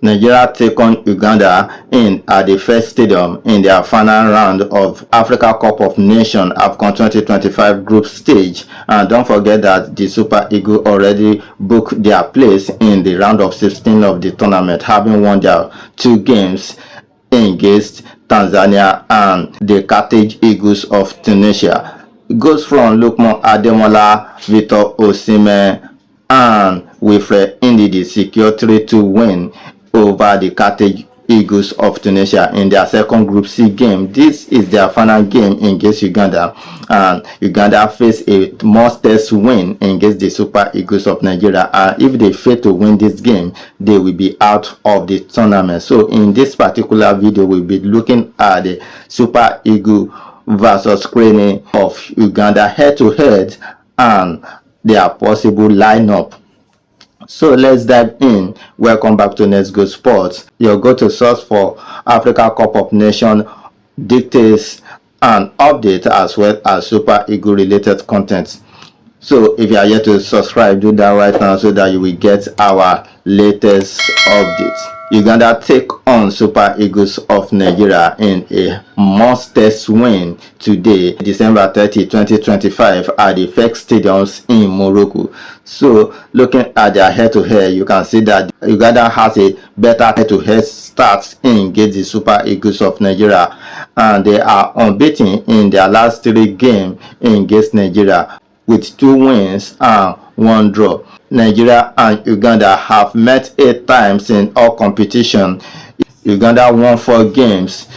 Nigeria take on Uganda at the Fez Stadium in their final round of Africa Cup of Nations AFCON 2025 group stage. And don't forget that the Super Eagles already booked their place in the round of 16 of the tournament, having won their 2 games against Tanzania and the Carthage Eagles of Tunisia. Goals from Lookman, Ademola, Victor Osimhen and Wilfred Ndidi secured 3-2 win over the Carthage Eagles of Tunisia in their second Group C game. This is their final game against Uganda, and Uganda face a must-test win against the Super Eagles of Nigeria, and if they fail to win this game, they will be out of the tournament. So in this particular video, we'll be looking at the Super Eagles versus Cranes of Uganda head-to-head and their possible lineup. So let's dive in. Welcome back to Let's Go Sports, your go-to source for Africa Cup of Nations dictates and updates, as well as Super Eagles related content. So if you are yet to subscribe, do that right now so that you will get our latest updates. Uganda take on Super Eagles of Nigeria in a must-test win today, December 30, 2025, at the Fez Stadium in Morocco. So looking at their head-to-head, you can see that Uganda has a better head-to-head start against the Super Eagles of Nigeria, and they are unbeaten in their last 3 games against Nigeria, with 2 wins and 1 draw. Nigeria and Uganda have met 8 times in all competition. Uganda won 4 games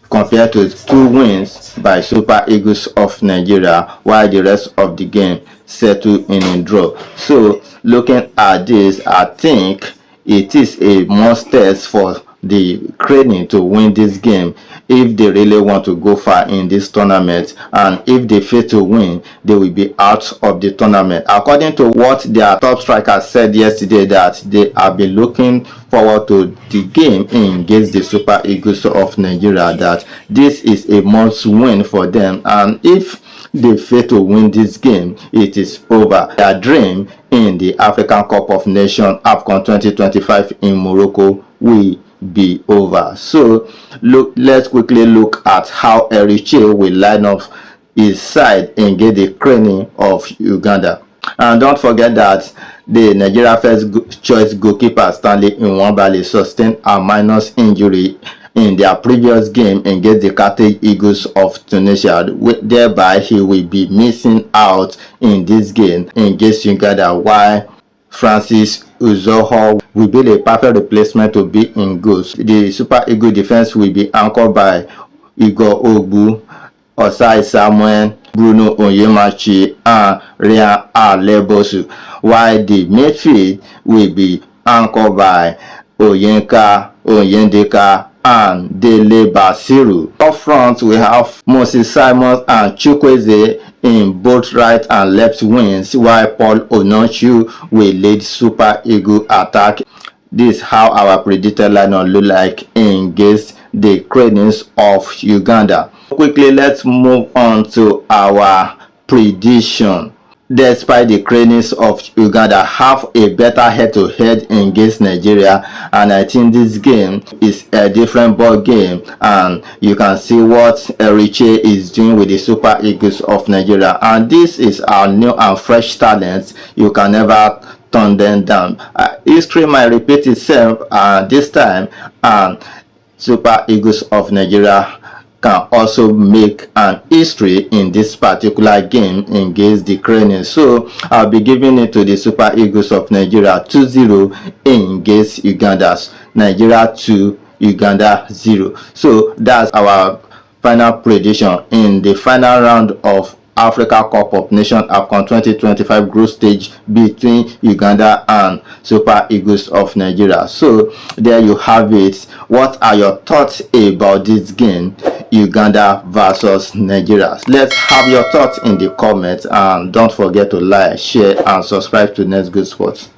compared to 2 wins by Super Eagles of Nigeria, while the rest of the game settled in a draw. So looking at this, I think it is a must-test for the Cranes to win this game if they really want to go far in this tournament, and if they fail to win, they will be out of the tournament. According to what their top striker said yesterday, that they have been looking forward to the game against the Super Eagles of Nigeria, that this is a must win for them, and if they fail to win this game, it is over. Their dream in the African Cup of Nations AFCON 2025 in Morocco will be over. So let's quickly look at how Eric Chelle will line up his side against the Cranes of Uganda. And don't forget that the Nigeria first choice goalkeeper Stanley Nwabali sustained a minor injury in their previous game against the Carthage Eagles of Tunisia. Thereby he will be missing out in this game against Uganda, while Francis Uzoho will be the perfect replacement to be in goals. The Super Eagles defense will be anchored by Igor Ogbu, Osai Samuel, Bruno Onyemachi and Ryan Alebosu, while the midfield will be anchored by Oyenka, Oyendeka and Dele Basiru. Up front we have Moses Simons and Chukwueze in both right and left wings, while Paul Onochu will lead Super Eagles attack. This is how our predicted lineup look like against the Cranes of Uganda. Quickly, let's move on to our prediction. Despite the Cranes of Uganda have a better head-to-head against Nigeria, and I think this game is a different ball game, and you can see what Eric Chelle is doing with the Super Eagles of Nigeria, and this is our new and fresh talent. You can never turn them down. History might repeat itself this time, and Super Eagles of Nigeria can also make an history in this particular game against the Cranes. So I'll be giving it to the Super Eagles of Nigeria 2-0 against Uganda's. Nigeria 2, Uganda 0. So that's our final prediction in the final round of Africa Cup of Nations AFCON 2025 group stage between Uganda and Super Eagles of Nigeria. So there you have it. What are your thoughts about this game, Uganda versus Nigeria? Let's have your thoughts in the comments, and don't forget to like, share and subscribe to Let's Go Sports.